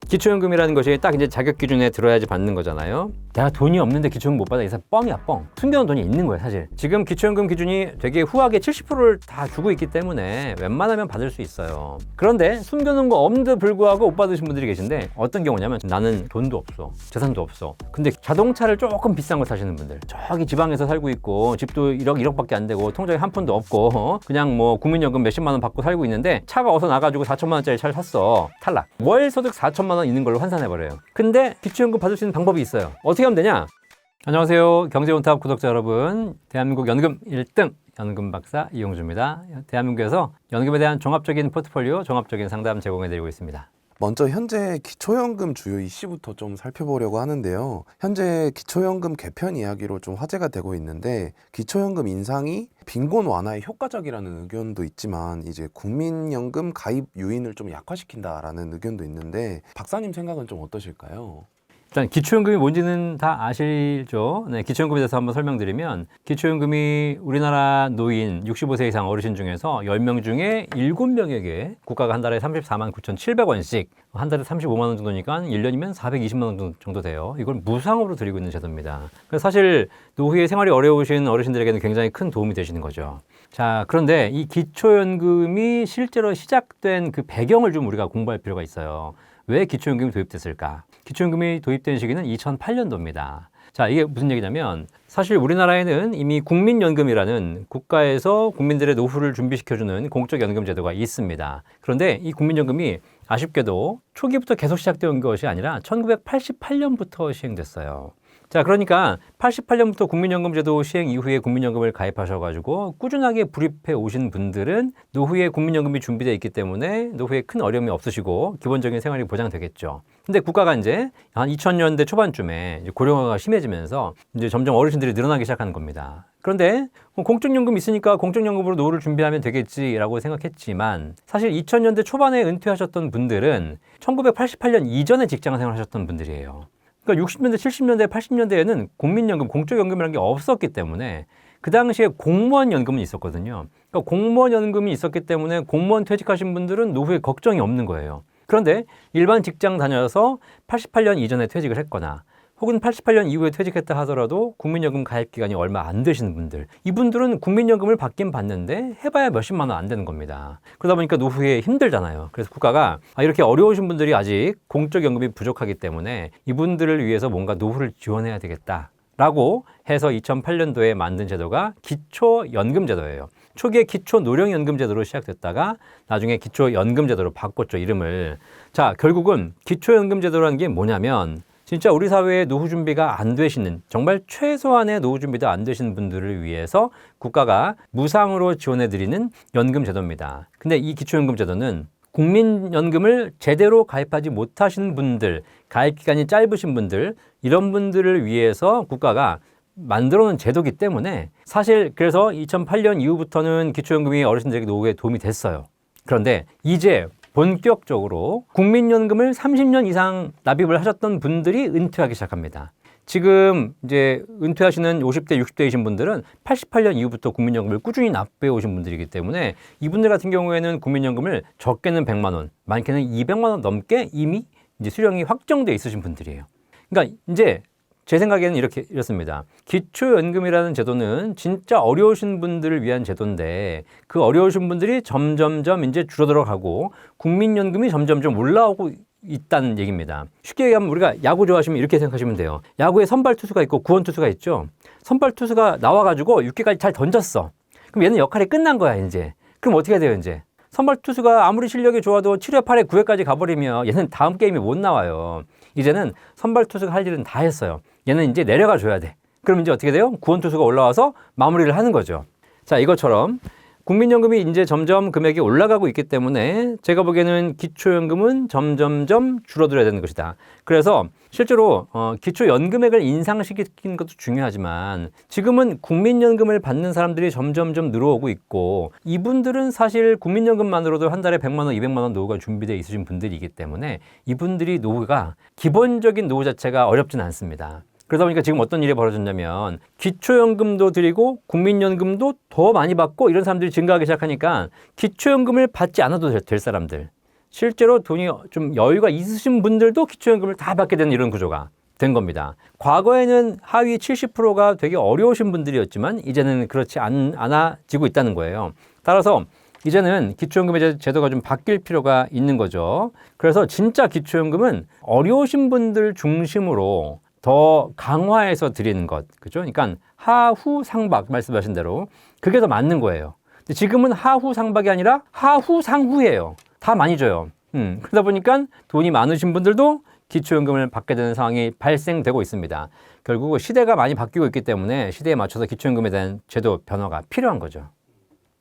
기초연금이라는 것이 딱 이제 자격 기준에 들어야지 받는 거잖아요. 내가 돈이 없는데 기초연금 못 받아. 이 사람 뻥이야, 뻥. 숨겨놓은 돈이 있는 거예요, 사실. 지금 기초연금 기준이 되게 후하게 70%를 다 주고 있기 때문에 웬만하면 받을 수 있어요. 그런데 숨겨놓은 거 없는데도 불구하고 못 받으신 분들이 계신데 어떤 경우냐면 나는 돈도 없어, 재산도 없어. 근데 자동차를 조금 비싼 거 사시는 분들, 저기 지방에서 살고 있고 집도 1억밖에 안 되고 통장에 한 푼도 없고 그냥 뭐 국민연금 몇십만 원 받고 살고 있는데 차가 어서 나가지고 4천만 원짜리 차를 샀어. 탈락. 월 소득 4천만 원 있는 걸로 환산해버려요. 근데 기초연금 받을 수 있는 방법이 있어요. 어떻게 하면 되냐? 안녕하세요. 경제온탑 구독자 여러분. 대한민국 연금 1등 연금 박사 이용주입니다. 대한민국에서 연금에 대한 종합적인 포트폴리오, 종합적인 상담 제공해드리고 있습니다. 먼저 현재 기초연금 주요 이슈부터 좀 살펴보려고 하는데요. 현재 기초연금 개편 이야기로 좀 화제가 되고 있는데 기초연금 인상이 빈곤 완화에 효과적이라는 의견도 있지만 이제 국민연금 가입 유인을 좀 약화시킨다라는 의견도 있는데 박사님 생각은 좀 어떠실까요? 일단 기초연금이 뭔지는 다 아시죠? 네, 기초연금에 대해서 한번 설명드리면 기초연금이 우리나라 노인 65세 이상 어르신 중에서 10명 중에 7명에게 국가가 한 달에 34만 9,700원씩 한 달에 35만 원 정도니까 1년이면 420만 원 정도 돼요. 이걸 무상으로 드리고 있는 제도입니다. 그래서 사실 노후에 생활이 어려우신 어르신들에게는 굉장히 큰 도움이 되시는 거죠. 자, 그런데 이 기초연금이 실제로 시작된 그 배경을 좀 우리가 공부할 필요가 있어요. 왜 기초연금이 도입됐을까? 기초연금이 도입된 시기는 2008년도입니다. 자, 이게 무슨 얘기냐면 사실 우리나라에는 이미 국민연금이라는 국가에서 국민들의 노후를 준비시켜주는 공적연금 제도가 있습니다. 그런데 이 국민연금이 아쉽게도 초기부터 계속 시작된 것이 아니라 1988년부터 시행됐어요. 자, 그러니까 88년부터 국민연금제도 시행 이후에 국민연금을 가입하셔가지고 꾸준하게 불입해 오신 분들은 노후에 국민연금이 준비되어 있기 때문에 노후에 큰 어려움이 없으시고 기본적인 생활이 보장되겠죠. 근데 국가가 이제 한 2000년대 초반쯤에 이제 고령화가 심해지면서 이제 점점 어르신들이 늘어나기 시작하는 겁니다. 그런데 공적연금 있으니까 공적연금으로 노후를 준비하면 되겠지라고 생각했지만 사실 2000년대 초반에 은퇴하셨던 분들은 1988년 이전에 직장 생활을 하셨던 분들이에요. 그러니까 60년대, 70년대, 80년대에는 국민연금, 공적연금이라는 게 없었기 때문에 그 당시에 공무원연금은 있었거든요. 그러니까 공무원연금이 있었기 때문에 공무원 퇴직하신 분들은 노후에 걱정이 없는 거예요. 그런데 일반 직장 다녀서 88년 이전에 퇴직을 했거나 혹은 88년 이후에 퇴직했다 하더라도 국민연금 가입 기간이 얼마 안 되시는 분들, 이분들은 국민연금을 받긴 받는데 해봐야 몇십만 원 안 되는 겁니다. 그러다 보니까 노후에 힘들잖아요. 그래서 국가가 이렇게 어려우신 분들이 아직 공적연금이 부족하기 때문에 이분들을 위해서 뭔가 노후를 지원해야 되겠다라고 해서 2008년도에 만든 제도가 기초연금제도예요. 초기에 기초노령연금제도로 시작됐다가 나중에 기초연금제도로 바꿨죠, 이름을. 자, 결국은 기초연금제도라는 게 뭐냐면 진짜 우리 사회에 노후 준비가 안 되시는, 정말 최소한의 노후 준비도 안 되시는 분들을 위해서 국가가 무상으로 지원해드리는 연금제도입니다. 근데 이 기초연금제도는 국민연금을 제대로 가입하지 못하신 분들, 가입기간이 짧으신 분들, 이런 분들을 위해서 국가가 만들어 놓은 제도이기 때문에 사실 그래서 2008년 이후부터는 기초연금이 어르신들에게 노후에 도움이 됐어요. 그런데 이제 본격적으로 국민연금을 30년 이상 납입을 하셨던 분들이 은퇴하기 시작합니다. 지금 이제 은퇴하시는 50대, 60대이신 분들은 88년 이후부터 국민연금을 꾸준히 납부해 오신 분들이기 때문에 이분들 같은 경우에는 국민연금을 적게는 100만 원, 많게는 200만 원 넘게 이미 이제 수령이 확정돼 있으신 분들이에요. 그러니까 이제 제 생각에는 이렇습니다. 기초연금이라는 제도는 진짜 어려우신 분들을 위한 제도인데 그 어려우신 분들이 점점점 이제 줄어들어 가고 국민연금이 점점점 올라오고 있다는 얘기입니다. 쉽게 얘기하면 우리가 야구 좋아하시면 이렇게 생각하시면 돼요. 야구에 선발 투수가 있고 구원 투수가 있죠. 선발 투수가 나와가지고 6개까지 잘 던졌어. 그럼 얘는 역할이 끝난 거야, 이제. 그럼 어떻게 해야 돼요, 이제? 선발 투수가 아무리 실력이 좋아도 7회, 8회, 9회까지 가버리면 얘는 다음 게임에 못 나와요. 이제는 선발 투수가 할 일은 다 했어요. 얘는 이제 내려가 줘야 돼. 그럼 이제 어떻게 돼요? 구원 투수가 올라와서 마무리를 하는 거죠. 자, 이것처럼 국민연금이 이제 점점 금액이 올라가고 있기 때문에 제가 보기에는 기초연금은 점점점 줄어들어야 되는 것이다. 그래서 실제로 기초연금액을 인상시키는 것도 중요하지만 지금은 국민연금을 받는 사람들이 점점점 늘어오고 있고 이분들은 사실 국민연금만으로도 한 달에 100만 원, 200만 원 노후가 준비되어 있으신 분들이기 때문에 이분들이 노후가 기본적인 노후 자체가 어렵진 않습니다. 그러다 보니까 지금 어떤 일이 벌어졌냐면 기초연금도 드리고 국민연금도 더 많이 받고 이런 사람들이 증가하기 시작하니까 기초연금을 받지 않아도 될 사람들, 실제로 돈이 좀 여유가 있으신 분들도 기초연금을 다 받게 되는 이런 구조가 된 겁니다. 과거에는 하위 70%가 되게 어려우신 분들이었지만 이제는 그렇지 않아지고 있다는 거예요. 따라서 이제는 기초연금의 제도가 좀 바뀔 필요가 있는 거죠. 그래서 진짜 기초연금은 어려우신 분들 중심으로 더 강화해서 드리는 것, 그죠? 그러니까 하후 상박 말씀하신 대로 그게 더 맞는 거예요. 근데 지금은 하후 상박이 아니라 하후 상후예요. 다 많이 줘요. 그러다 보니까 돈이 많으신 분들도 기초연금을 받게 되는 상황이 발생되고 있습니다. 결국 시대가 많이 바뀌고 있기 때문에 시대에 맞춰서 기초연금에 대한 제도 변화가 필요한 거죠.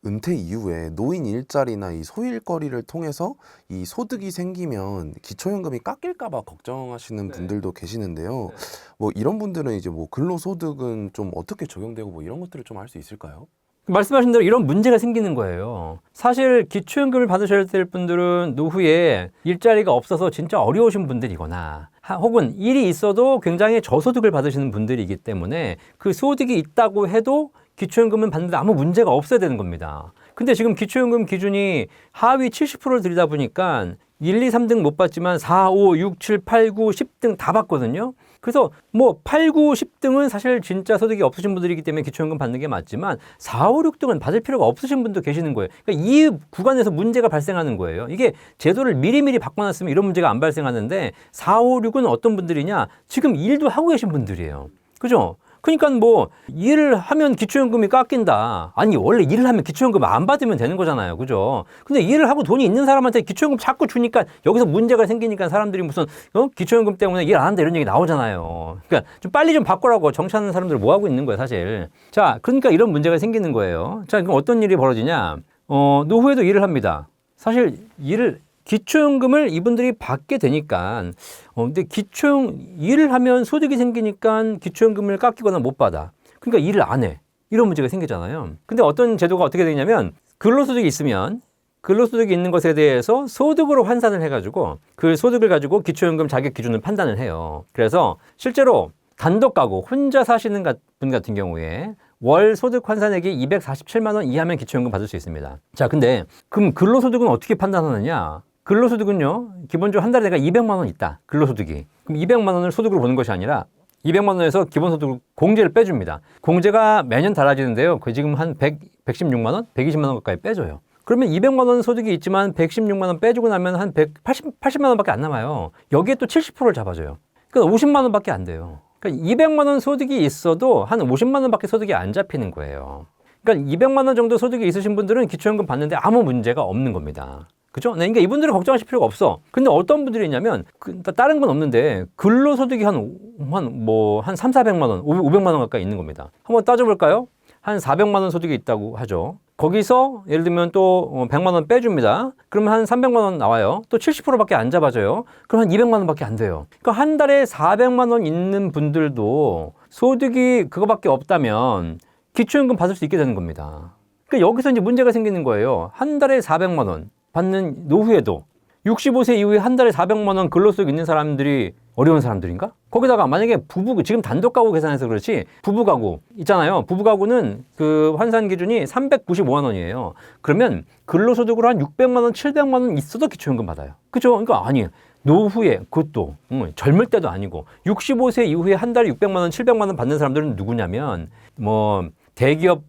은퇴 이후에 노인 일자리나 이 소일거리를 통해서 이 소득이 생기면 기초연금이 깎일까봐 걱정하시는 분들도 계시는데요. 뭐 이런 분들은 이제 뭐 근로소득은 좀 어떻게 적용되고 뭐 이런 것들을 좀 알 수 있을까요? 말씀하신 대로 이런 문제가 생기는 거예요. 사실 기초연금을 받으셔야 될 분들은 노후에 일자리가 없어서 진짜 어려우신 분들이거나 혹은 일이 있어도 굉장히 저소득을 받으시는 분들이기 때문에 그 소득이 있다고 해도 기초연금은 받는데 아무 문제가 없어야 되는 겁니다. 근데 지금 기초연금 기준이 하위 70%를 들이다 보니까 1, 2, 3등 못 받지만 4, 5, 6, 7, 8, 9, 10등 다 받거든요. 그래서 뭐 8, 9, 10등은 사실 진짜 소득이 없으신 분들이기 때문에 기초연금 받는 게 맞지만 4, 5, 6등은 받을 필요가 없으신 분도 계시는 거예요. 그러니까 이 구간에서 문제가 발생하는 거예요. 이게 제도를 미리미리 바꿔놨으면 이런 문제가 안 발생하는데 4, 5, 6은 어떤 분들이냐? 지금 일도 하고 계신 분들이에요. 그죠? 그러니까 뭐 일을 하면 기초연금이 깎인다. 아니 원래 일을 하면 기초연금 안 받으면 되는 거잖아요. 그죠? 근데 일을 하고 돈이 있는 사람한테 기초연금 자꾸 주니까 여기서 문제가 생기니까 사람들이 무슨 기초연금 때문에 일 안 한다 이런 얘기 나오잖아요. 그러니까 좀 빨리 좀 바꾸라고 정치하는 사람들 뭐 하고 있는 거예요, 사실. 자, 그러니까 이런 문제가 생기는 거예요. 자, 그럼 어떤 일이 벌어지냐? 노후에도 일을 합니다. 사실 기초연금을 이분들이 받게 되니까, 근데 일을 하면 소득이 생기니까 기초연금을 깎이거나 못 받아. 그러니까 일을 안 해. 이런 문제가 생기잖아요. 근데 어떤 제도가 어떻게 되냐면, 근로소득이 있으면, 근로소득이 있는 것에 대해서 소득으로 환산을 해가지고, 그 소득을 가지고 기초연금 자격 기준을 판단을 해요. 그래서 실제로 단독 가구, 혼자 사시는 분 같은 경우에, 월 소득 환산액이 247만 원 이하면 기초연금 받을 수 있습니다. 자, 근데 그럼 근로소득은 어떻게 판단하느냐? 근로소득은요, 기본적으로 한 달에 내가 200만 원 있다. 근로소득이. 그럼 200만 원을 소득으로 보는 것이 아니라 200만 원에서 기본소득 공제를 빼줍니다. 공제가 매년 달라지는데요. 그 지금 한 116만 원? 120만 원 가까이 빼줘요. 그러면 200만 원 소득이 있지만 116만 원 빼주고 나면 한 80만 원밖에 안 남아요. 여기에 또 70%를 잡아줘요. 그러니까 50만 원밖에 안 돼요. 그러니까 200만 원 소득이 있어도 한 50만 원밖에 소득이 안 잡히는 거예요. 그러니까 200만 원 정도 소득이 있으신 분들은 기초연금 받는데 아무 문제가 없는 겁니다. 그죠? 네, 그러니까 이분들은 걱정하실 필요가 없어. 근데 어떤 분들이 있냐면, 다른 건 없는데, 근로소득이 한 3, 400만 원, 500만 원 가까이 있는 겁니다. 한번 따져볼까요? 한 400만 원 소득이 있다고 하죠. 거기서 예를 들면 또 100만 원 빼줍니다. 그러면 한 300만 원 나와요. 또 70%밖에 안 잡아줘요. 그럼 한 200만 원밖에 안 돼요. 그러니까 한 달에 400만 원 있는 분들도 소득이 그거밖에 없다면 기초연금 받을 수 있게 되는 겁니다. 그러니까 여기서 이제 문제가 생기는 거예요. 한 달에 400만 원 받는 노후에도 65세 이후에 한 달에 400만 원 근로소득 있는 사람들이 어려운 사람들인가? 거기다가 만약에 지금 단독 가구 계산해서 그렇지 부부 가구 있잖아요. 부부 가구는 그 환산 기준이 395만 원이에요. 그러면 근로소득으로 한 600만 원, 700만 원 있어도 기초연금 받아요. 그죠? 그러니까 아니 노후에 그것도 젊을 때도 아니고 65세 이후에 한 달에 600만 원, 700만 원 받는 사람들은 누구냐면 뭐 대기업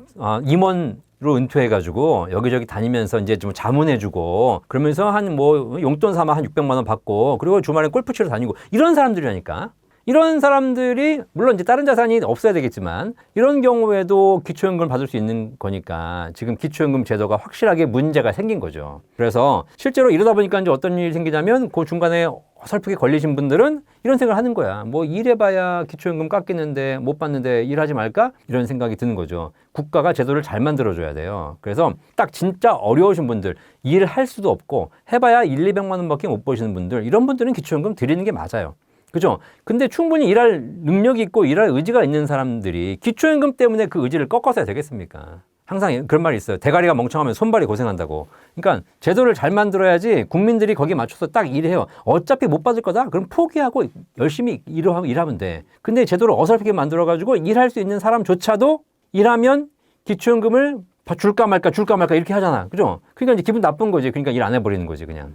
임원으로 은퇴해가지고 여기저기 다니면서 이제 좀 자문해주고 그러면서 한 뭐 용돈 삼아 한 600만 원 받고 그리고 주말에 골프 치러 다니고 이런 사람들이라니까. 이런 사람들이 물론 이제 다른 자산이 없어야 되겠지만 이런 경우에도 기초연금을 받을 수 있는 거니까 지금 기초연금 제도가 확실하게 문제가 생긴 거죠. 그래서 실제로 이러다 보니까 이제 어떤 일이 생기냐면 그 중간에 어설프게 걸리신 분들은 이런 생각을 하는 거야. 뭐 일해봐야 기초연금 깎이는데 못 받는데 일하지 말까? 이런 생각이 드는 거죠. 국가가 제도를 잘 만들어줘야 돼요. 그래서 딱 진짜 어려우신 분들, 일을 할 수도 없고 해봐야 1, 200만 원밖에 못 버시는 분들 이런 분들은 기초연금 드리는 게 맞아요. 그죠? 근데 충분히 일할 능력이 있고 일할 의지가 있는 사람들이 기초연금 때문에 그 의지를 꺾어서야 되겠습니까? 항상 그런 말이 있어요. 대가리가 멍청하면 손발이 고생한다고. 그러니까 제도를 잘 만들어야지 국민들이 거기에 맞춰서 딱 일해요. 어차피 못 받을 거다? 그럼 포기하고 열심히 일하면 돼. 근데 제도를 어설프게 만들어가지고 일할 수 있는 사람조차도 일하면 기초연금을 줄까 말까 이렇게 하잖아. 그죠? 그러니까 이제 기분 나쁜 거지. 그러니까 일 안 해버리는 거지, 그냥.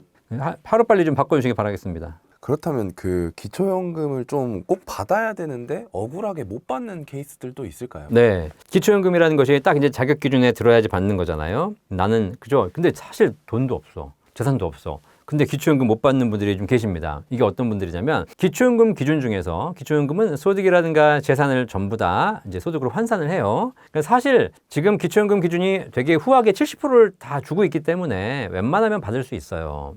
하루빨리 좀 바꿔주시기 바라겠습니다. 그렇다면 그 기초연금을 좀 꼭 받아야 되는데 억울하게 못 받는 케이스들도 있을까요? 네. 기초연금이라는 것이 딱 이제 자격 기준에 들어야지 받는 거잖아요. 나는, 그죠? 근데 사실 돈도 없어. 재산도 없어. 근데 기초연금 못 받는 분들이 좀 계십니다. 이게 어떤 분들이냐면 기초연금 기준 중에서 기초연금은 소득이라든가 재산을 전부 다 이제 소득으로 환산을 해요. 그러니까 사실 지금 기초연금 기준이 되게 후하게 70%를 다 주고 있기 때문에 웬만하면 받을 수 있어요.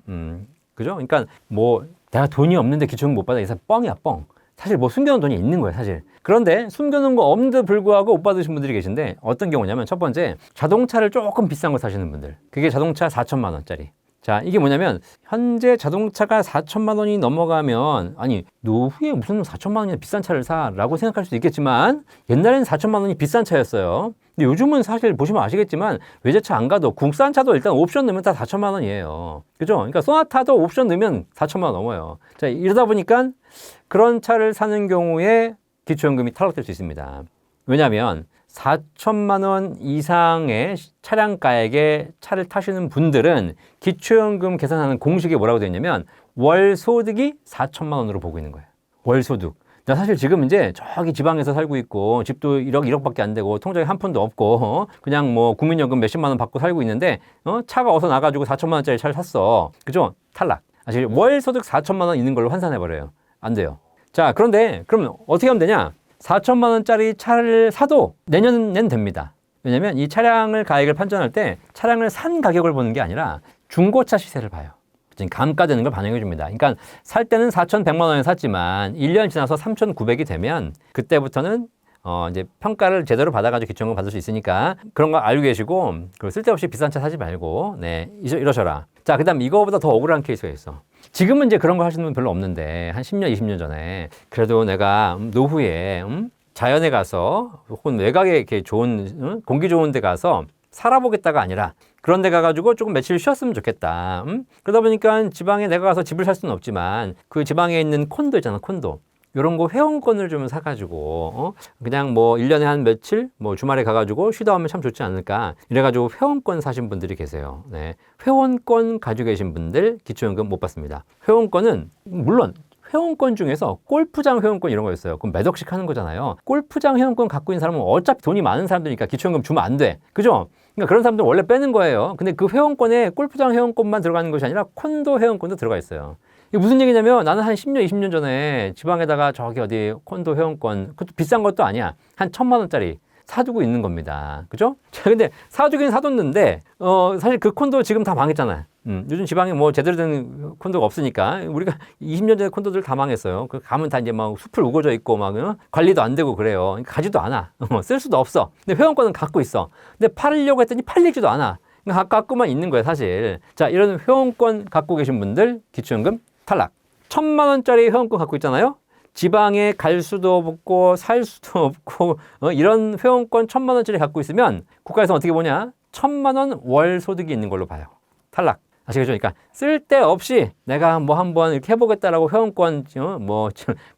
그죠? 그러니까 뭐 내가 돈이 없는데 기초연금 못 받아. 이 사람 뻥이야, 뻥. 사실 뭐 숨겨놓은 돈이 있는 거예요, 사실. 그런데 숨겨놓은 거 없는데도 불구하고 못 받으신 분들이 계신데 어떤 경우냐면 첫 번째, 자동차를 조금 비싼 거 사시는 분들. 그게 자동차 4천만 원짜리. 자, 이게 뭐냐면 현재 자동차가 4천만 원이 넘어가면 아니 노후에 무슨 4천만 원이나 비싼 차를 사라고 생각할 수도 있겠지만 옛날에는 4천만 원이 비싼 차였어요. 근데 요즘은 사실 보시면 아시겠지만 외제차 안 가도 국산 차도 일단 옵션 넣으면 다 4천만 원이에요. 그죠? 그러니까 소나타도 옵션 넣으면 4천만 원 넘어요. 자, 이러다 보니까 그런 차를 사는 경우에 기초연금이 탈락될 수 있습니다. 왜냐하면 4천만 원 이상의 차량가액의 차를 타시는 분들은 기초연금 계산하는 공식이 뭐라고 되어 있냐면 월 소득이 4천만 원으로 보고 있는 거예요. 월 소득. 나 사실 지금 이제 저기 지방에서 살고 있고 집도 1억밖에 안 되고 통장에 한 푼도 없고 그냥 뭐 국민연금 몇십만 원 받고 살고 있는데 차가 어서 나가지고 4천만 원짜리 차를 샀어. 그죠? 탈락. 사실 월 소득 4천만 원 있는 걸로 환산해버려요. 안 돼요. 자, 그런데 그러면 어떻게 하면 되냐? 4천만 원짜리 차를 사도 내년엔 됩니다. 왜냐면 이 차량을 가액을 판정할 때 차량을 산 가격을 보는 게 아니라 중고차 시세를 봐요. 지금 감가되는 걸 반영해 줍니다. 그러니까 살 때는 4,100만 원에 샀지만 1년 지나서 3,900이 되면 그때부터는 이제 평가를 제대로 받아가지고 기초연금 받을 수 있으니까 그런 거 알고 계시고 그리고 쓸데없이 비싼 차 사지 말고 네 이러셔라. 자, 그다음 이거보다 더 억울한 케이스가 있어. 지금은 이제 그런 거 하시는 분 별로 없는데 한 10년, 20년 전에 그래도 내가 노후에 자연에 가서 혹은 외곽에 이렇게 좋은 공기 좋은 데 가서 살아보겠다가 아니라 그런 데 가가지고 조금 며칠 쉬었으면 좋겠다. 그러다 보니까 지방에 내가 가서 집을 살 수는 없지만 그 지방에 있는 콘도 있잖아, 콘도. 이런 거 회원권을 좀 사가지고 그냥 뭐 1년에 한 며칠 뭐 주말에 가가지고 쉬다 오면 참 좋지 않을까 이래가지고 회원권 사신 분들이 계세요. 네. 회원권 가지고 계신 분들 기초연금 못 받습니다. 회원권은 물론 회원권 중에서 골프장 회원권 이런 거 있어요. 그럼 몇 억씩 하는 거잖아요. 골프장 회원권 갖고 있는 사람은 어차피 돈이 많은 사람들이니까 기초연금 주면 안 돼. 그죠? 그러니까 그런 사람들 원래 빼는 거예요. 근데 그 회원권에 골프장 회원권만 들어가는 것이 아니라 콘도 회원권도 들어가 있어요. 이게 무슨 얘기냐면 나는 한 10년, 20년 전에 지방에다가 저기 어디 콘도 회원권, 그것도 비싼 것도 아니야. 한 1,000만 원짜리 사두고 있는 겁니다. 그죠? 자, 근데 사두긴 사뒀는데, 사실 그 콘도 지금 다 망했잖아요. 요즘 지방에 뭐 제대로 된 콘도가 없으니까 우리가 20년 전에 콘도들 다 망했어요. 그 가면 다 이제 막 숲을 우거져 있고 막 관리도 안 되고 그래요. 그러니까 가지도 않아. 쓸 수도 없어. 근데 회원권은 갖고 있어. 근데 팔려고 했더니 팔리지도 않아. 갖고만 있는 거예요, 사실. 자, 이런 회원권 갖고 계신 분들 기초연금 탈락. 1,000만 원짜리 회원권 갖고 있잖아요. 지방에 갈 수도 없고 살 수도 없고 이런 회원권 1,000만 원짜리 갖고 있으면 국가에서 어떻게 보냐? 1,000만 원 월 소득이 있는 걸로 봐요. 탈락. 아시겠죠? 그러니까 쓸데없이 내가 뭐 한번 이렇게 해보겠다라고 회원권 뭐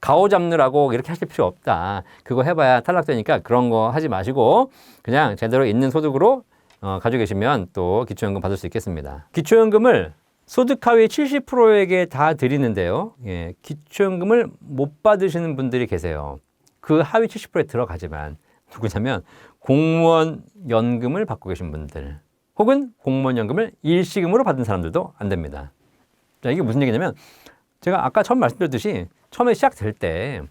가오 잡느라고 이렇게 하실 필요 없다. 그거 해봐야 탈락되니까 그런 거 하지 마시고 그냥 제대로 있는 소득으로 가지고 계시면 또 기초연금 받을 수 있겠습니다. 기초연금을 소득 하위 70%에게 다 드리는데요. 예, 기초연금을 못 받으시는 분들이 계세요. 그 하위 70%에 들어가지만 누구냐면 공무원 연금을 받고 계신 분들 혹은 공무원 연금을 일시금으로 받은 사람들도 안 됩니다. 자, 이게 무슨 얘기냐면 제가 아까 처음 말씀드렸듯이 처음에 시작될 때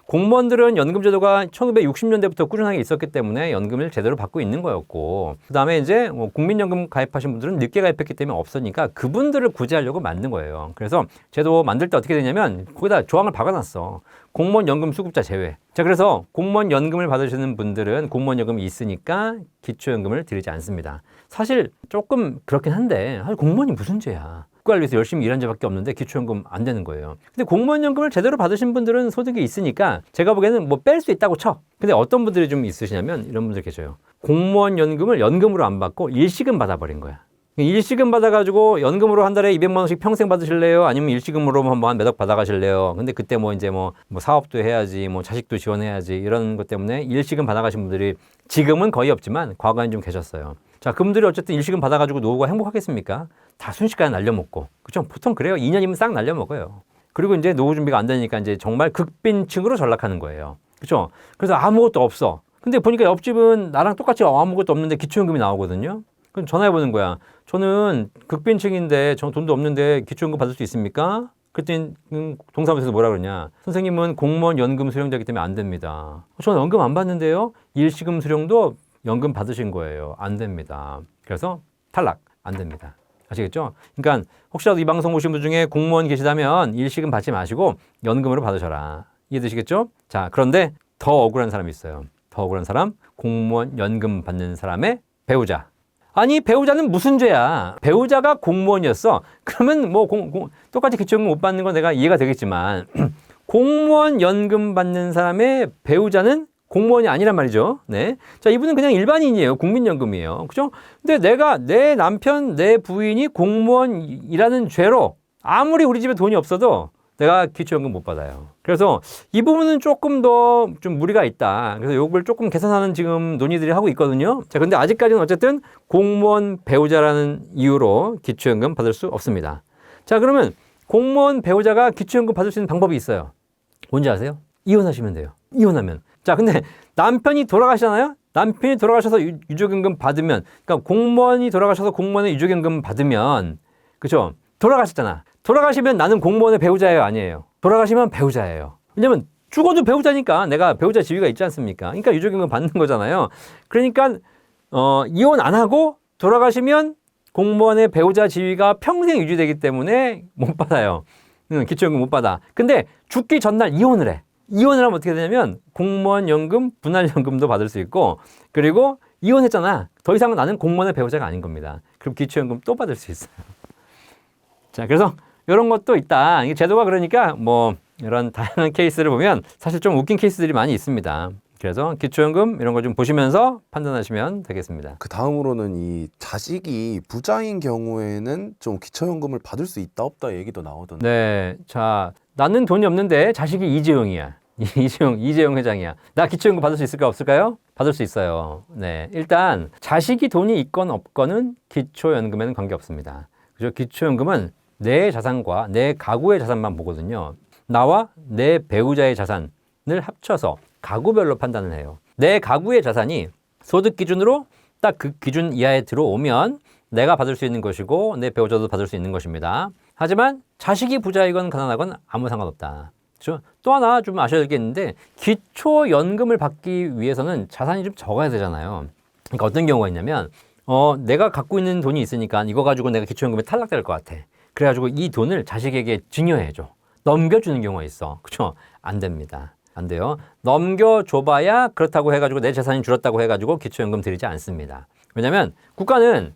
공무원들은 연금제도가 1960년대부터 꾸준하게 있었기 때문에 연금을 제대로 받고 있는 거였고 그 다음에 이제 뭐 국민연금 가입하신 분들은 늦게 가입했기 때문에 없으니까 그분들을 구제하려고 만든 거예요. 그래서 제도 만들 때 어떻게 되냐면 거기다 조항을 박아놨어. 공무원 연금 수급자 제외. 자, 그래서 공무원 연금을 받으시는 분들은 공무원 연금이 있으니까 기초연금을 드리지 않습니다. 사실 조금 그렇긴 한데 사실 공무원이 무슨 죄야. 국가를 위해서 열심히 일한 자밖에 없는데 기초연금 안 되는 거예요. 근데 공무원 연금을 제대로 받으신 분들은 소득이 있으니까 제가 보기에는 뭐 뺄 수 있다고 쳐. 근데 어떤 분들이 좀 있으시냐면 이런 분들 계셔요. 공무원 연금을 연금으로 안 받고 일시금 받아버린 거야. 일시금 받아가지고 연금으로 한 달에 200만 원씩 평생 받으실래요? 아니면 일시금으로 뭐 한 몇 억 받아가실래요? 근데 그때 뭐 이제 뭐 사업도 해야지, 뭐 자식도 지원해야지 이런 것 때문에 일시금 받아가신 분들이 지금은 거의 없지만 과거엔 좀 계셨어요. 자, 그분들이 어쨌든 일시금 받아가지고 노후가 행복하겠습니까? 다 순식간에 날려먹고. 그죠? 보통 그래요. 2년이면 싹 날려먹어요. 그리고 이제 노후 준비가 안 되니까 이제 정말 극빈층으로 전락하는 거예요. 그죠? 그래서 아무것도 없어. 근데 보니까 옆집은 나랑 똑같이 아무것도 없는데 기초연금이 나오거든요. 그럼 전화해보는 거야. 저는 극빈층인데 저 돈도 없는데 기초연금 받을 수 있습니까? 그랬더니 동사무소에서 뭐라 그러냐. 선생님은 공무원 연금 수령자이기 때문에 안 됩니다. 저는 연금 안 받는데요. 일시금 수령도 연금 받으신 거예요. 안 됩니다. 그래서 탈락. 안 됩니다. 아시겠죠? 그러니까 혹시라도 이 방송 보신 분 중에 공무원 계시다면 일시금 받지 마시고 연금으로 받으셔라. 이해되시겠죠? 자, 그런데 더 억울한 사람이 있어요. 더 억울한 사람, 공무원 연금 받는 사람의 배우자. 아니, 배우자는 무슨 죄야? 배우자가 공무원이었어. 그러면 뭐 똑같이 기초연금 못 받는 건 내가 이해가 되겠지만 공무원 연금 받는 사람의 배우자는 공무원이 아니란 말이죠. 네. 자, 이분은 그냥 일반인이에요. 국민연금이에요. 그죠? 근데 내 남편, 내 부인이 공무원이라는 죄로 아무리 우리 집에 돈이 없어도 내가 기초연금 못 받아요. 그래서 이 부분은 조금 더 좀 무리가 있다. 그래서 이걸 조금 개선하는 지금 논의들이 하고 있거든요. 자, 근데 아직까지는 어쨌든 공무원 배우자라는 이유로 기초연금 받을 수 없습니다. 자, 그러면 공무원 배우자가 기초연금 받을 수 있는 방법이 있어요. 뭔지 아세요? 이혼하시면 돼요. 이혼하면. 자, 근데 남편이 돌아가시잖아요? 남편이 돌아가셔서 유족연금 받으면, 그러니까 공무원이 돌아가셔서 공무원의 유족연금 받으면, 그죠? 돌아가셨잖아. 돌아가시면 나는 공무원의 배우자예요? 아니에요? 돌아가시면 배우자예요. 왜냐면 죽어도 배우자니까 내가 배우자 지위가 있지 않습니까? 그러니까 유족연금 받는 거잖아요. 그러니까, 이혼 안 하고 돌아가시면 공무원의 배우자 지위가 평생 유지되기 때문에 못 받아요. 기초연금 못 받아. 근데 죽기 전날 이혼을 해. 이혼을 하면 어떻게 되냐면 공무원 연금, 분할연금도 받을 수 있고 그리고 이혼했잖아. 더 이상은 나는 공무원의 배우자가 아닌 겁니다. 그럼 기초연금 또 받을 수 있어요. 자, 그래서 이런 것도 있다. 이게 제도가 그러니까 뭐 이런 다양한 케이스를 보면 사실 좀 웃긴 케이스들이 많이 있습니다. 그래서 기초연금 이런 거 좀 보시면서 판단하시면 되겠습니다. 그 다음으로는 이 자식이 부자인 경우에는 좀 기초연금을 받을 수 있다 없다 얘기도 나오던데. 네, 자, 나는 돈이 없는데 자식이 이재용이야. 이재용 회장이야. 나 기초연금 받을 수 있을까 없을까요? 받을 수 있어요. 네, 일단 자식이 돈이 있건 없건은 기초연금에는 관계없습니다. 그죠? 기초연금은 내 자산과 내 가구의 자산만 보거든요. 나와 내 배우자의 자산을 합쳐서 가구별로 판단을 해요. 내 가구의 자산이 소득 기준으로 딱 그 기준 이하에 들어오면 내가 받을 수 있는 것이고 내 배우자도 받을 수 있는 것입니다. 하지만 자식이 부자이건 가난하건 아무 상관없다. 그렇죠? 또 하나 좀 아셔야 될 게 있는데 기초연금을 받기 위해서는 자산이 좀 적어야 되잖아요. 그러니까 어떤 경우가 있냐면 내가 갖고 있는 돈이 있으니까 이거 가지고 내가 기초연금에 탈락될 것 같아. 그래가지고 이 돈을 자식에게 증여해줘. 넘겨주는 경우가 있어. 그렇죠? 안 됩니다. 안 돼요. 넘겨줘봐야 그렇다고 해가지고 내 재산이 줄었다고 해가지고 기초연금 드리지 않습니다. 왜냐하면 국가는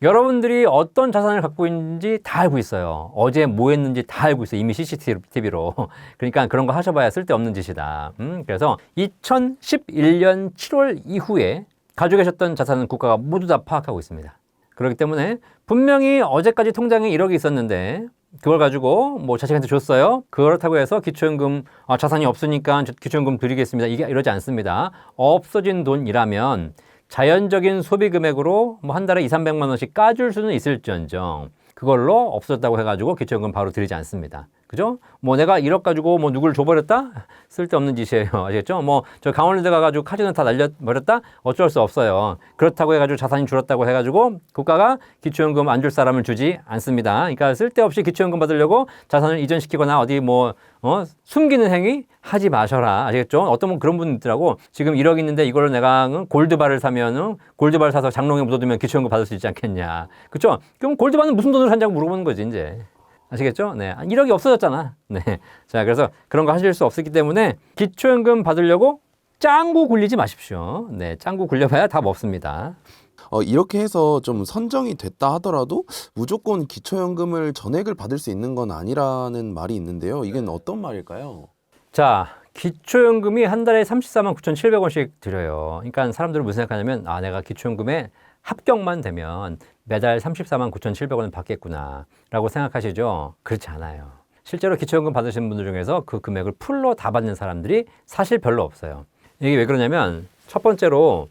여러분들이 어떤 자산을 갖고 있는지 다 알고 있어요. 어제 뭐 했는지 다 알고 있어요. 이미 CCTV로. 그러니까 그런 거 하셔봐야 쓸데없는 짓이다. 그래서 2011년 7월 이후에 가지고 계셨던 자산은 국가가 모두 다 파악하고 있습니다. 그렇기 때문에 분명히 어제까지 통장에 1억이 있었는데 그걸 가지고 뭐 자식한테 줬어요. 그렇다고 해서 기초연금 자산이 없으니까 기초연금 드리겠습니다. 이게 이러지 않습니다. 없어진 돈이라면 자연적인 소비 금액으로 뭐 한 달에 200~300만 원씩 까줄 수는 있을지언정 그걸로 없어졌다고 해가지고 기초연금 바로 드리지 않습니다. 그죠? 뭐 내가 1억 가지고 뭐 누구를 줘버렸다? 쓸데없는 짓이에요. 아시겠죠? 뭐 저 강원랜드 가가지고 카지노 다 날려버렸다? 어쩔 수 없어요. 그렇다고 해가지고 자산이 줄었다고 해가지고 국가가 기초연금 안 줄 사람을 주지 않습니다. 그러니까 쓸데없이 기초연금 받으려고 자산을 이전시키거나 어디 뭐 숨기는 행위 하지 마셔라. 아시겠죠? 어떤 분 그런 분 있더라고. 지금 1억 있는데 이걸로 내가 골드바를 사면 골드바를 사서 장롱에 묻어두면 기초연금 받을 수 있지 않겠냐. 그렇죠? 그럼 골드바는 무슨 돈으로 산다고 물어보는 거지 이제. 아시겠죠? 네. 1억이 없어졌잖아. 네. 자, 그래서 그런 거 하실 수 없었기 때문에 기초연금 받으려고 짱구 굴리지 마십시오. 네. 짱구 굴려봐야 답 없습니다. 이렇게 해서 좀 선정이 됐다 하더라도 무조건 기초연금을 전액을 받을 수 있는 건 아니라는 말이 있는데요. 이건 어떤 말일까요? 자, 기초연금이 한 달에 34만 9,700원씩 드려요. 그러니까 사람들은 무슨 생각하냐면 내가 기초연금에 합격만 되면 매달 34만 9,700원을 받겠구나 라고 생각하시죠? 그렇지 않아요. 실제로 기초연금 받으시는 분들 중에서 그 금액을 풀로 다 받는 사람들이 사실 별로 없어요. 이게 왜 그러냐면 첫 번째로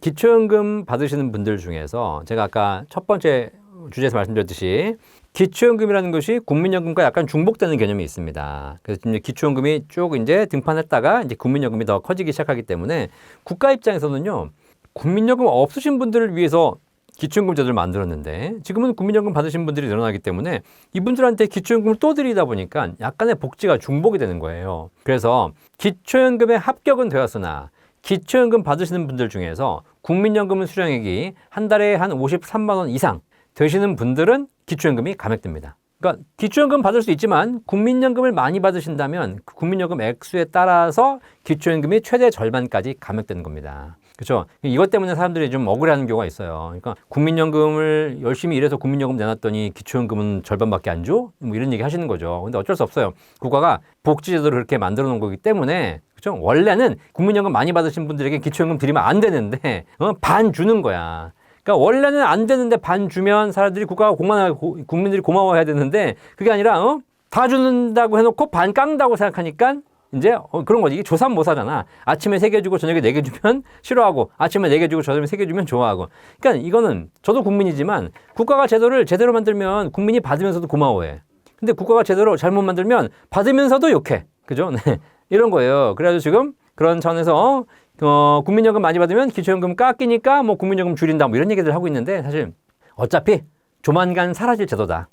기초연금 받으시는 분들 중에서 제가 아까 첫 번째 주제에서 말씀드렸듯이 기초연금이라는 것이 국민연금과 약간 중복되는 개념이 있습니다. 그래서 이제 기초연금이 쭉 이제 등판했다가 이제 국민연금이 더 커지기 시작하기 때문에 국가 입장에서는요, 국민연금 없으신 분들을 위해서 기초연금 제도를 만들었는데 지금은 국민연금 받으신 분들이 늘어나기 때문에 이분들한테 기초연금을 또 드리다 보니까 약간의 복지가 중복이 되는 거예요. 그래서 기초연금에 합격은 되었으나 기초연금 받으시는 분들 중에서 국민연금 수령액이 한 달에 한 53만 원 이상 되시는 분들은 기초연금이 감액됩니다. 그러니까 기초연금 받을 수 있지만 국민연금을 많이 받으신다면 그 국민연금 액수에 따라서 기초연금이 최대 절반까지 감액되는 겁니다. 그렇죠? 이것 때문에 사람들이 좀 억울해하는 경우가 있어요. 그러니까 국민연금을 열심히 일해서 국민연금 내놨더니 기초연금은 절반밖에 안 줘? 뭐 이런 얘기 하시는 거죠. 근데 어쩔 수 없어요. 국가가 복지제도를 그렇게 만들어 놓은 거기 때문에 그렇죠? 원래는 국민연금 많이 받으신 분들에게 기초연금 드리면 안 되는데 반 주는 거야. 그러니까 원래는 안 되는데 반 주면 사람들이 국가가 국민들이 고마워해야 되는데 그게 아니라 다 준다고 해놓고 반 깡다고 생각하니까 이제 그런 거지. 이게 조삼모사잖아. 아침에 3개 주고 저녁에 4개 주면 싫어하고 아침에 4개 주고 저녁에 3개 주면 좋아하고. 그러니까 이거는 저도 국민이지만 국가가 제도를 제대로 만들면 국민이 받으면서도 고마워해. 근데 국가가 제대로 잘못 만들면 받으면서도 욕해. 그죠? 네. 이런 거예요. 그래가지고 지금 그런 차원에서 국민연금 많이 받으면 기초연금 깎이니까 뭐 국민연금 줄인다 뭐 이런 얘기들 하고 있는데 사실 어차피 조만간 사라질 제도다.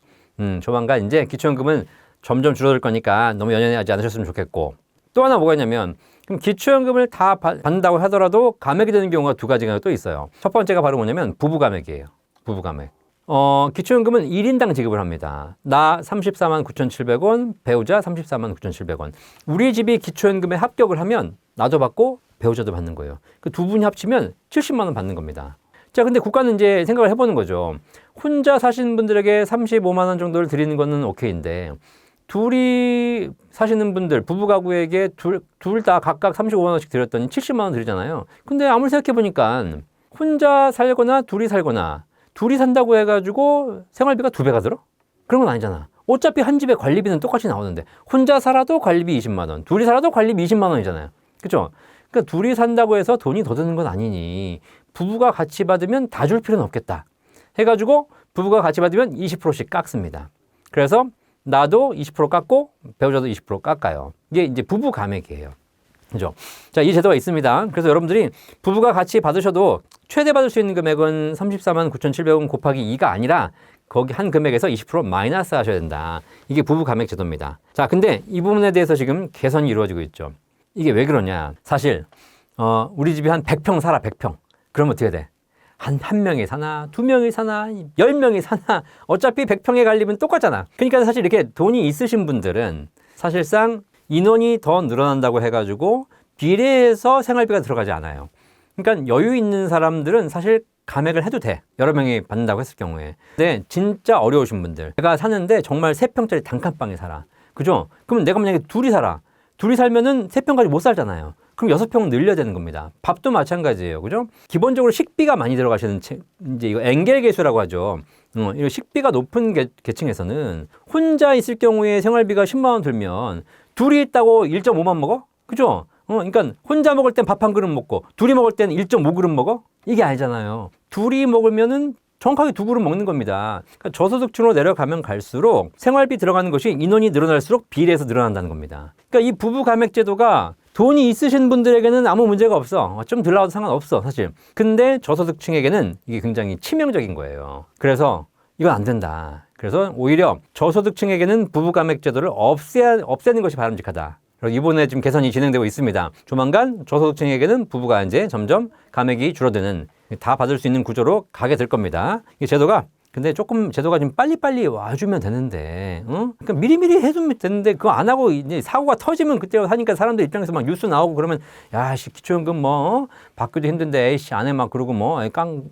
조만간 이제 기초연금은 점점 줄어들 거니까 너무 연연하지 않으셨으면 좋겠고 또 하나 뭐가 있냐면 그럼 기초연금을 다 받는다고 하더라도 감액이 되는 경우가 두 가지가 또 있어요. 첫 번째가 바로 뭐냐면 부부감액이에요. 부부감액. 기초연금은 1인당 지급을 합니다. 나 34만 9,700원, 배우자 34만 9,700원. 우리 집이 기초연금에 합격을 하면 나도 받고 배우자도 받는 거예요. 그 두 분이 합치면 70만 원 받는 겁니다. 자, 근데 국가는 이제 생각을 해보는 거죠. 혼자 사시는 분들에게 35만 원 정도를 드리는 거는 오케이인데 둘이 사시는 분들, 부부 가구에게 둘 다 각각 35만 원씩 드렸더니 70만 원 드리잖아요. 근데 아무리 생각해보니까 혼자 살거나 둘이 살거나 둘이 산다고 해가지고 생활비가 2배가 들어? 그런 건 아니잖아. 어차피 한 집에 관리비는 똑같이 나오는데 혼자 살아도 관리비 20만 원, 둘이 살아도 관리비 20만 원이잖아요. 그렇죠? 그러니까 둘이 산다고 해서 돈이 더 드는 건 아니니 부부가 같이 받으면 다 줄 필요는 없겠다. 해가지고 부부가 같이 받으면 20%씩 깎습니다. 그래서 나도 20% 깎고 배우자도 20% 깎아요. 이게 이제 부부 감액이에요. 그죠? 자, 이 제도가 있습니다. 그래서 여러분들이 부부가 같이 받으셔도 최대 받을 수 있는 금액은 34만 9,700원 곱하기 2가 아니라 거기 한 금액에서 20% 마이너스 하셔야 된다. 이게 부부 감액 제도입니다. 자, 근데 이 부분에 대해서 지금 개선이 이루어지고 있죠. 이게 왜 그러냐? 사실 우리 집이 한 100평 살아, 100평. 그러면 어떻게 돼? 한 명이 사나, 2명이 사나, 10명이 사나, 어차피 100평에 관리비는 똑같잖아. 그러니까 사실 이렇게 돈이 있으신 분들은 사실상 인원이 더 늘어난다고 해가지고 비례해서 생활비가 들어가지 않아요. 그러니까 여유 있는 사람들은 사실 감액을 해도 돼. 여러 명이 받는다고 했을 경우에. 근데 진짜 어려우신 분들. 내가 사는데 정말 3평짜리 단칸방에 살아. 그죠? 그럼 내가 만약에 둘이 살아. 둘이 살면은 3평까지 못 살잖아요. 그럼 6평은 늘려야 되는 겁니다. 밥도 마찬가지예요. 그죠? 기본적으로 식비가 많이 들어가시는, 이제 이거 엔겔 계수라고 하죠. 이 식비가 높은 계층에서는 혼자 있을 경우에 생활비가 10만 원 들면 둘이 있다고 1.5만 먹어? 그죠? 그러니까 혼자 먹을 땐 밥 한 그릇 먹고 둘이 먹을 때는 1.5그릇 먹어? 이게 아니잖아요. 둘이 먹으면은 정확하게 2그릇 먹는 겁니다. 그러니까 저소득층으로 내려가면 갈수록 생활비 들어가는 것이 인원이 늘어날수록 비례해서 늘어난다는 겁니다. 그러니까 이 부부 감액 제도가 돈이 있으신 분들에게는 아무 문제가 없어. 좀 덜 나와도 상관없어, 사실. 근데 저소득층에게는 이게 굉장히 치명적인 거예요. 그래서 이건 안 된다. 그래서 오히려 저소득층에게는 부부 감액 제도를 없애는 것이 바람직하다. 이번에 지금 개선이 진행되고 있습니다. 조만간 저소득층에게는 부부가 이제 점점 감액이 줄어드는 다 받을 수 있는 구조로 가게 될 겁니다. 이 제도가 근데 조금 제도가 좀 빨리빨리 와주면 되는데, 그러니까 미리미리 해주면 되는데 그거 안 하고 이제 사고가 터지면 그때 하니까 사람들 입장에서 막 뉴스 나오고 그러면 야, 씨 기초연금 뭐 받기도 힘든데, 에이씨 안에 막 그러고 뭐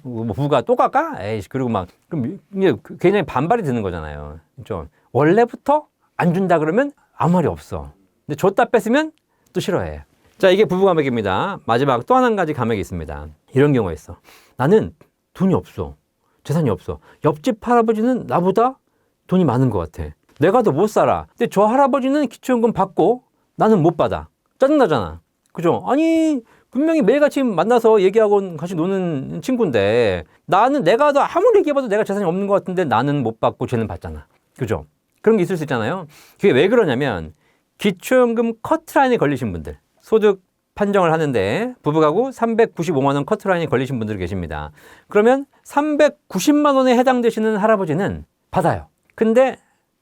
부부가 또 깎아? 에이씨 그리고 막 그럼 이게 굉장히 반발이 드는 거잖아요. 좀 원래부터 안 준다 그러면 아무 말이 없어. 근데 줬다 뺐으면 또 싫어해. 자, 이게 부부 감액입니다. 마지막 또 한 가지 감액이 있습니다. 이런 경우가 있어. 나는 돈이 없어. 재산이 없어. 옆집 할아버지는 나보다 돈이 많은 것 같아. 내가 더 못 살아. 근데 저 할아버지는 기초연금 받고 나는 못 받아. 짜증나잖아. 그죠? 아니, 분명히 매일같이 만나서 얘기하고 같이 노는 친구인데 내가 더 아무리 얘기해봐도 내가 재산이 없는 것 같은데 나는 못 받고 쟤는 받잖아. 그죠? 그런 게 있을 수 있잖아요. 그게 왜 그러냐면 기초연금 커트라인에 걸리신 분들, 소득 판정을 하는데 부부가구 395만 원 커트라인에 걸리신 분들이 계십니다. 그러면 390만 원에 해당되시는 할아버지는 받아요. 근데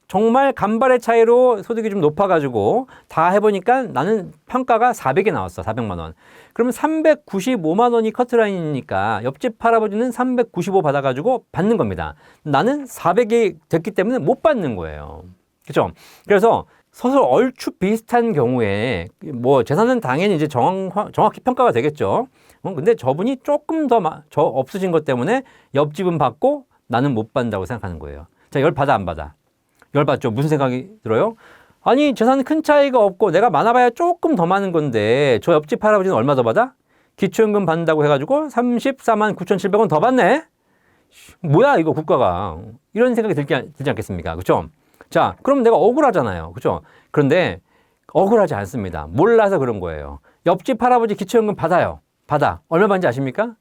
정말 간발의 차이로 소득이 좀 높아가지고 다 해보니까 나는 평가가 400이 나왔어. 400만 원. 그러면 395만 원이 커트라인이니까 옆집 할아버지는 395 받아가지고 받는 겁니다. 나는 400이 됐기 때문에 못 받는 거예요. 그렇죠? 그래서 서로 얼추 비슷한 경우에 뭐 재산은 당연히 이제 정확히 평가가 되겠죠. 근데 저분이 조금 더 없으신 것 때문에 옆집은 받고 나는 못 받는다고 생각하는 거예요. 자, 열 받아 안 받아? 열 받죠. 무슨 생각이 들어요? 아니 재산은 큰 차이가 없고 내가 많아봐야 조금 더 많은 건데 저 옆집 할아버지는 얼마 더 받아? 기초연금 받는다고 해가지고 34만 9,700원 더 받네? 뭐야 이거 국가가. 이런 생각이 들지 않겠습니까? 그렇죠? 자, 그럼 내가 억울하잖아요. 그렇죠? 그런데 억울하지 않습니다. 몰라서 그런 거예요. 옆집 할아버지 기초연금 받아요. 받아. 얼마 받는지 아십니까?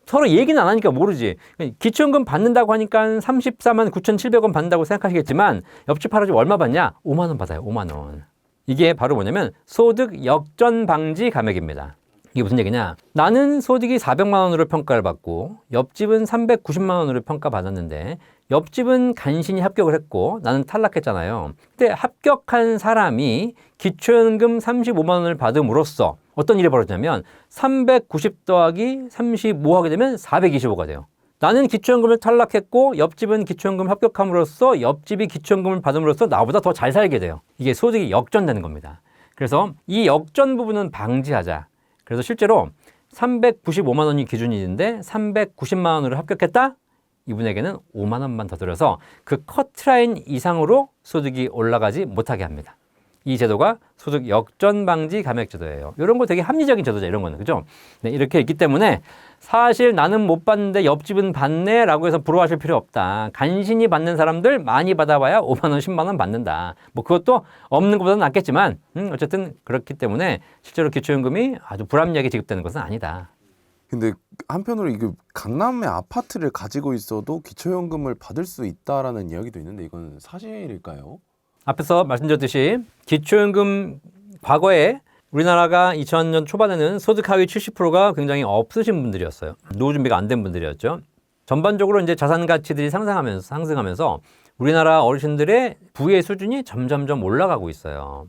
서로 얘기는 안 하니까 모르지. 기초연금 받는다고 하니까 34만 9,700원 받는다고 생각하시겠지만 옆집 할아버지 얼마 받냐? 5만 원 받아요. 5만 원. 이게 바로 뭐냐면 소득 역전 방지 감액입니다. 이게 무슨 얘기냐? 나는 소득이 400만 원으로 평가를 받고 옆집은 390만 원으로 평가받았는데 옆집은 간신히 합격을 했고 나는 탈락했잖아요. 근데 합격한 사람이 기초연금 35만 원을 받음으로써 어떤 일이 벌어지냐면 390 더하기 35 하게 되면 425가 돼요. 나는 기초연금을 탈락했고 옆집은 기초연금 합격함으로써 옆집이 기초연금을 받음으로써 나보다 더 잘 살게 돼요. 이게 소득이 역전되는 겁니다. 그래서 이 역전 부분은 방지하자. 그래서 실제로 395만 원이 기준인데 390만 원으로 합격했다? 이분에게는 5만 원만 더 들여서 그 커트라인 이상으로 소득이 올라가지 못하게 합니다. 이 제도가 소득 역전 방지 감액 제도예요. 이런 거 되게 합리적인 제도죠. 이런 거는. 그죠? 네, 이렇게 있기 때문에 사실 나는 못 받는데 옆집은 받네 라고 해서 부러워하실 필요 없다. 간신히 받는 사람들 많이 받아봐야 5만 원, 10만 원 받는다. 뭐 그것도 없는 것보다는 낫겠지만 어쨌든 그렇기 때문에 실제로 기초연금이 아주 불합리하게 지급되는 것은 아니다. 근데 한편으로 이게 강남의 아파트를 가지고 있어도 기초연금을 받을 수 있다라는 이야기도 있는데 이건 사실일까요? 앞에서 말씀드렸듯이 기초연금 과거에 우리나라가 2000년 초반에는 소득 하위 70%가 굉장히 없으신 분들이었어요. 노후 준비가 안 된 분들이었죠. 전반적으로 이제 자산 가치들이 상승하면서 우리나라 어르신들의 부의 수준이 점점점 올라가고 있어요.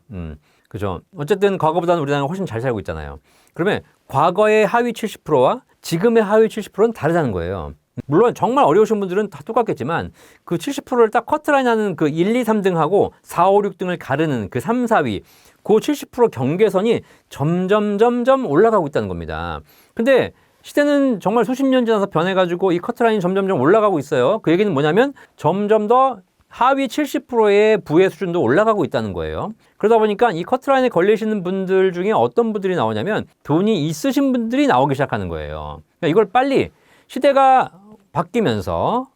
그죠. 어쨌든 과거보다는 우리나라가 훨씬 잘 살고 있잖아요. 그러면 과거의 하위 70%와 지금의 하위 70%는 다르다는 거예요. 물론 정말 어려우신 분들은 다 똑같겠지만 그 70%를 딱 커트라인 하는 그 1, 2, 3등하고 4, 5, 6등을 가르는 그 3, 4위 그 70% 경계선이 점점 올라가고 있다는 겁니다. 근데 시대는 정말 수십 년 지나서 변해가지고 이 커트라인이 점점 올라가고 있어요. 그 얘기는 뭐냐면 점점 더 하위 70%의 부의 수준도 올라가고 있다는 거예요. 그러다 보니까 이 커트라인에 걸리시는 분들 중에 어떤 분들이 나오냐면 돈이 있으신 분들이 나오기 시작하는 거예요. 그러니까 이걸 빨리 시대가 바뀌면서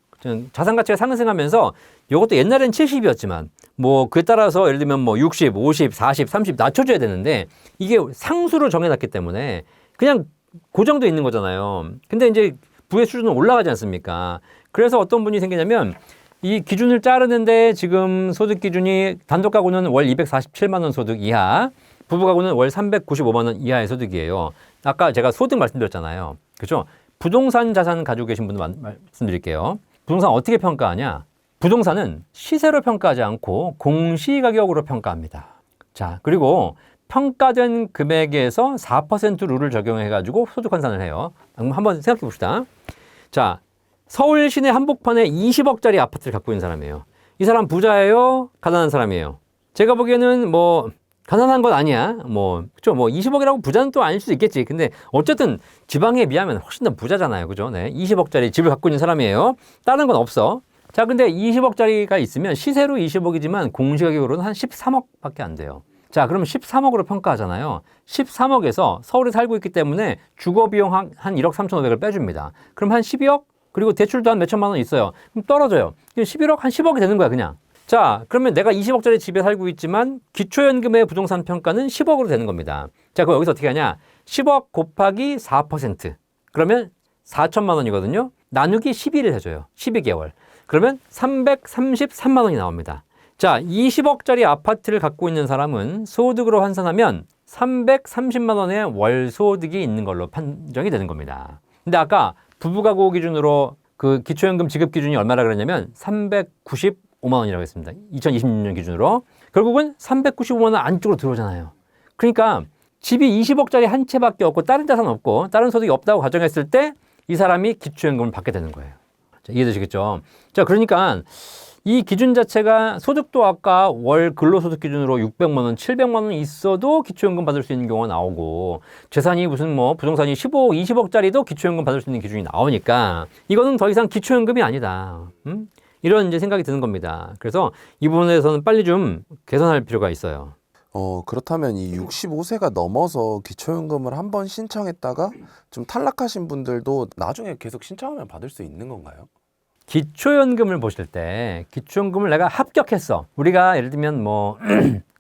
자산 가치가 상승하면서 이것도 옛날엔 70이었지만 뭐 그에 따라서 예를 들면 뭐 60, 50, 40, 30 낮춰줘야 되는데 이게 상수로 정해놨기 때문에 그냥 고정돼 있는 거잖아요. 근데 이제 부의 수준은 올라가지 않습니까? 그래서 어떤 분이 생기냐면 이 기준을 자르는데 지금 소득 기준이 단독 가구는 월 247만 원 소득 이하, 부부 가구는 월 395만 원 이하의 소득이에요. 아까 제가 소득 말씀드렸잖아요. 그렇죠? 부동산 자산 가지고 계신 분들 말씀드릴게요. 부동산 어떻게 평가하냐? 부동산은 시세로 평가하지 않고 공시가격으로 평가합니다. 자, 그리고 평가된 금액에서 4% 룰을 적용해가지고 소득 환산을 해요. 한번 생각해 봅시다. 자, 서울 시내 한복판에 20억짜리 아파트를 갖고 있는 사람이에요. 이 사람 부자예요? 가난한 사람이에요? 제가 보기에는 뭐 가난한 건 아니야. 그쵸? 20억이라고 부자는 또 아닐 수도 있겠지. 근데 어쨌든 지방에 비하면 훨씬 더 부자잖아요. 그죠? 네. 20억짜리 집을 갖고 있는 사람이에요. 다른 건 없어. 자, 근데 20억짜리가 있으면 시세로 20억이지만 공시가격으로는 한 13억밖에 안 돼요. 자, 그러면 13억으로 평가하잖아요. 13억에서 서울에 살고 있기 때문에 주거비용 한 1억 3,500을 빼줍니다. 그럼 한 12억? 그리고 대출도 한 몇천만 원 있어요. 그럼 떨어져요. 11억? 한 10억이 되는 거야, 그냥. 자, 그러면 내가 20억짜리 집에 살고 있지만 기초연금의 부동산 평가는 10억으로 되는 겁니다. 자, 그럼 여기서 어떻게 하냐? 10억 곱하기 4%. 그러면 4천만 원이거든요. 나누기 12를 해줘요. 12개월. 그러면 333만 원이 나옵니다. 자, 20억짜리 아파트를 갖고 있는 사람은 소득으로 환산하면 330만 원의 월 소득이 있는 걸로 판정이 되는 겁니다. 근데 아까 부부가구 기준으로 그 기초연금 지급 기준이 얼마라 그랬냐면 395만 원이라고 했습니다. 2026년 기준으로. 결국은 395만 원 안쪽으로 들어오잖아요. 그러니까 집이 20억짜리 한 채밖에 없고 다른 자산 없고 다른 소득이 없다고 가정했을 때 이 사람이 기초연금을 받게 되는 거예요. 자, 이해되시겠죠? 자, 그러니까 이 기준 자체가 소득도 아까 월 근로소득 기준으로 600만 원, 700만 원 있어도 기초연금 받을 수 있는 경우가 나오고 재산이 무슨 뭐 부동산이 15억, 20억짜리도 기초연금 받을 수 있는 기준이 나오니까 이거는 더 이상 기초연금이 아니다. 이런 이제 생각이 드는 겁니다. 그래서 이 부분에서는 빨리 좀 개선할 필요가 있어요. 그렇다면 이 65세가 넘어서 기초연금을 한번 신청했다가 좀 탈락하신 분들도 나중에 계속 신청하면 받을 수 있는 건가요? 기초연금을 보실 때 기초연금을 내가 합격했어. 우리가 예를 들면 뭐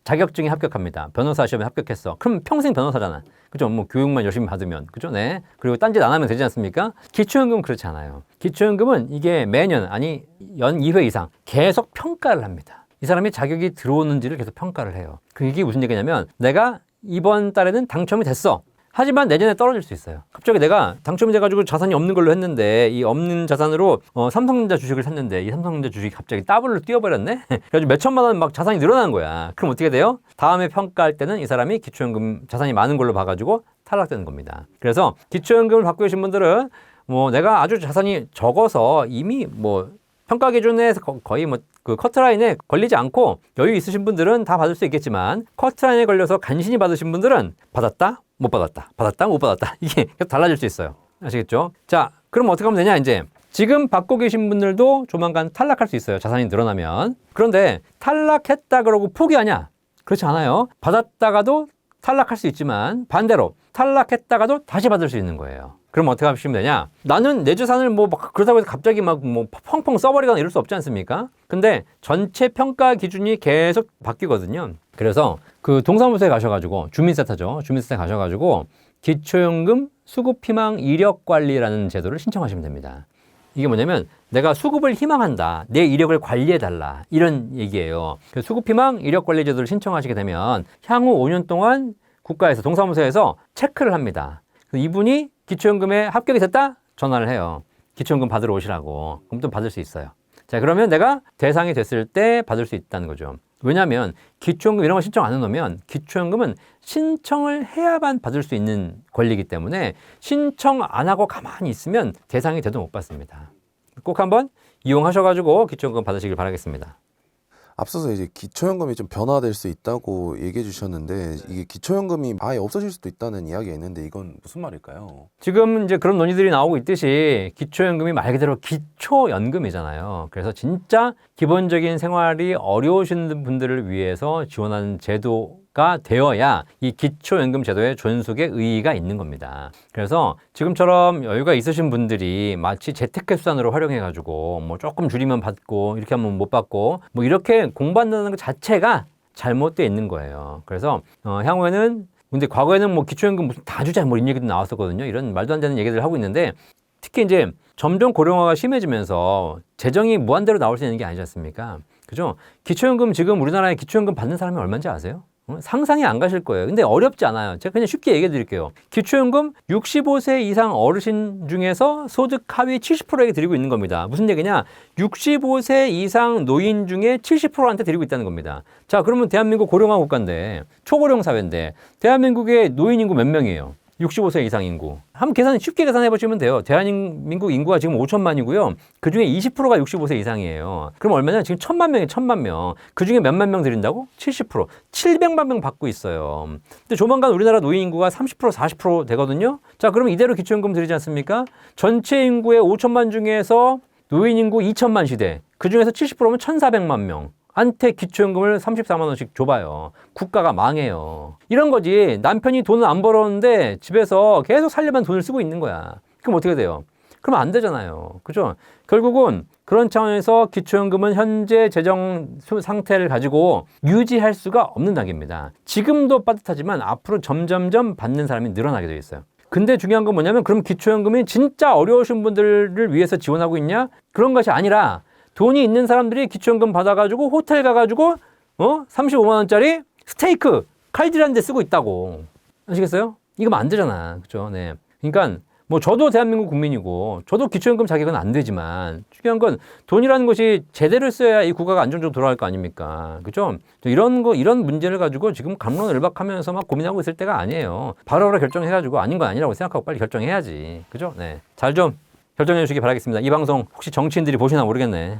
자격증에 합격합니다. 변호사 시험에 합격했어. 그럼 평생 변호사잖아. 그죠? 뭐 교육만 열심히 받으면. 그죠? 네. 그리고 딴짓 안 하면 되지 않습니까? 기초연금은 그렇지 않아요. 기초연금은 이게 매년 아니 연 2회 이상 계속 평가를 합니다. 이 사람이 자격이 들어오는지를 계속 평가를 해요. 그게 무슨 얘기냐면 내가 이번 달에는 당첨이 됐어. 하지만 내년에 떨어질 수 있어요. 갑자기 내가 당첨이 돼가지고 자산이 없는 걸로 했는데 이 없는 자산으로 삼성전자 주식을 샀는데 이 삼성전자 주식이 갑자기 더블로 뛰어버렸네? 그래가지고 몇 천만 원 막 자산이 늘어나는 거야. 그럼 어떻게 돼요? 다음에 평가할 때는 이 사람이 기초연금 자산이 많은 걸로 봐가지고 탈락되는 겁니다. 그래서 기초연금을 받고 계신 분들은 뭐 내가 아주 자산이 적어서 이미 뭐 평가 기준에서 거의 뭐 그 커트라인에 걸리지 않고 여유 있으신 분들은 다 받을 수 있겠지만 커트라인에 걸려서 간신히 받으신 분들은 받았다, 못 받았다, 받았다, 못 받았다. 이게 계속 달라질 수 있어요. 아시겠죠? 자, 그럼 어떻게 하면 되냐 이제. 지금 받고 계신 분들도 조만간 탈락할 수 있어요. 자산이 늘어나면. 그런데 탈락했다 그러고 포기하냐? 그렇지 않아요. 받았다가도 탈락할 수 있지만 반대로 탈락했다가도 다시 받을 수 있는 거예요. 그럼 어떻게 하시면 되냐? 나는 내 재산을 뭐 그렇다고 해서 갑자기 막 뭐 펑펑 써버리거나 이럴 수 없지 않습니까? 근데 전체 평가 기준이 계속 바뀌거든요. 그래서 그 동사무소에 가셔가지고 주민센터죠. 주민센터에 가셔가지고 기초연금 수급희망 이력관리라는 제도를 신청하시면 됩니다. 이게 뭐냐면 내가 수급을 희망한다. 내 이력을 관리해달라. 이런 얘기예요. 수급희망 이력관리 제도를 신청하시게 되면 향후 5년 동안 국가에서 동사무소에서 체크를 합니다. 이분이 기초연금에 합격이 됐다? 전화를 해요. 기초연금 받으러 오시라고. 그럼 또 받을 수 있어요. 자, 그러면 내가 대상이 됐을 때 받을 수 있다는 거죠. 왜냐하면 기초연금 이런 거 신청 안 해놓으면 기초연금은 신청을 해야만 받을 수 있는 권리이기 때문에 신청 안 하고 가만히 있으면 대상이 돼도 못 받습니다. 꼭 한번 이용하셔가지고 기초연금 받으시길 바라겠습니다. 앞서서 이제 기초연금이 좀 변화될 수 있다고 얘기해 주셨는데 이게 기초연금이 아예 없어질 수도 있다는 이야기가 있는데 이건 무슨 말일까요? 지금 이제 그런 논의들이 나오고 있듯이 기초연금이 말 그대로 기초연금이잖아요. 그래서 진짜 기본적인 생활이 어려우신 분들을 위해서 지원하는 제도가 되어야 이 기초연금 제도의 존속에 의의가 있는 겁니다. 그래서 지금처럼 여유가 있으신 분들이 마치 재테크 수단으로 활용해가지고 뭐 조금 줄이면 받고 이렇게 하면 못 받고 뭐 이렇게 공부한다는 것 자체가 잘못되어 있는 거예요. 그래서 향후에는 근데 과거에는 뭐 기초연금 무슨 다 주자 뭐 이런 얘기도 나왔었거든요. 이런 말도 안 되는 얘기들을 하고 있는데 특히 이제 점점 고령화가 심해지면서 재정이 무한대로 나올 수 있는 게 아니지 않습니까? 그죠? 기초연금 지금 우리나라에 기초연금 받는 사람이 얼마인지 아세요? 상상이 안 가실 거예요. 근데 어렵지 않아요. 제가 그냥 쉽게 얘기해 드릴게요. 기초연금 65세 이상 어르신 중에서 소득 하위 70%에게 드리고 있는 겁니다. 무슨 얘기냐? 65세 이상 노인 중에 70%한테 드리고 있다는 겁니다. 자, 그러면 대한민국 고령화 국가인데, 초고령 사회인데, 대한민국의 노인 인구 몇 명이에요? 65세 이상 인구. 한번 쉽게 계산해 보시면 돼요. 대한민국 인구가 지금 5천만이고요. 그 중에 20%가 65세 이상이에요. 그럼 얼마냐? 지금 1,000만 명이에요. 1,000만 명. 그 중에 몇만 명 드린다고? 70%. 700만 명 받고 있어요. 근데 조만간 우리나라 노인 인구가 30%, 40% 되거든요. 자, 그러면 이대로 기초연금 드리지 않습니까? 전체 인구의 5천만 중에서 노인 인구 2천만 시대. 그 중에서 70%면 1,400만 명. 한테 기초연금을 34만 원씩 줘봐요. 국가가 망해요. 이런 거지. 남편이 돈을 안 벌었는데 집에서 계속 살려면 돈을 쓰고 있는 거야. 그럼 어떻게 돼요? 그러면 안 되잖아요. 그죠? 결국은 그런 차원에서 기초연금은 현재 재정 상태를 가지고 유지할 수가 없는 단계입니다. 지금도 빠듯하지만 앞으로 점점점 받는 사람이 늘어나게 되어 있어요. 근데 중요한 건 뭐냐면 그럼 기초연금이 진짜 어려우신 분들을 위해서 지원하고 있냐? 그런 것이 아니라 돈이 있는 사람들이 기초연금 받아가지고 호텔 가가지고 35만 원짜리 스테이크 칼질하는 데 쓰고 있다고. 아시겠어요? 이거면 안 되잖아. 그죠? 네. 그러니까 뭐 저도 대한민국 국민이고 저도 기초연금 자격은 안 되지만 중요한 건 돈이라는 것이 제대로 써야 이 국가가 안정적으로 돌아갈 거 아닙니까? 그죠? 이런 문제를 가지고 지금 갑론을박하면서 막 고민하고 있을 때가 아니에요. 바로바로 결정해가지고 아닌 건 아니라고 생각하고 빨리 결정해야지. 그죠? 네. 잘 좀 결정해 주시기 바라겠습니다. 이 방송 혹시 정치인들이 보시나 모르겠네.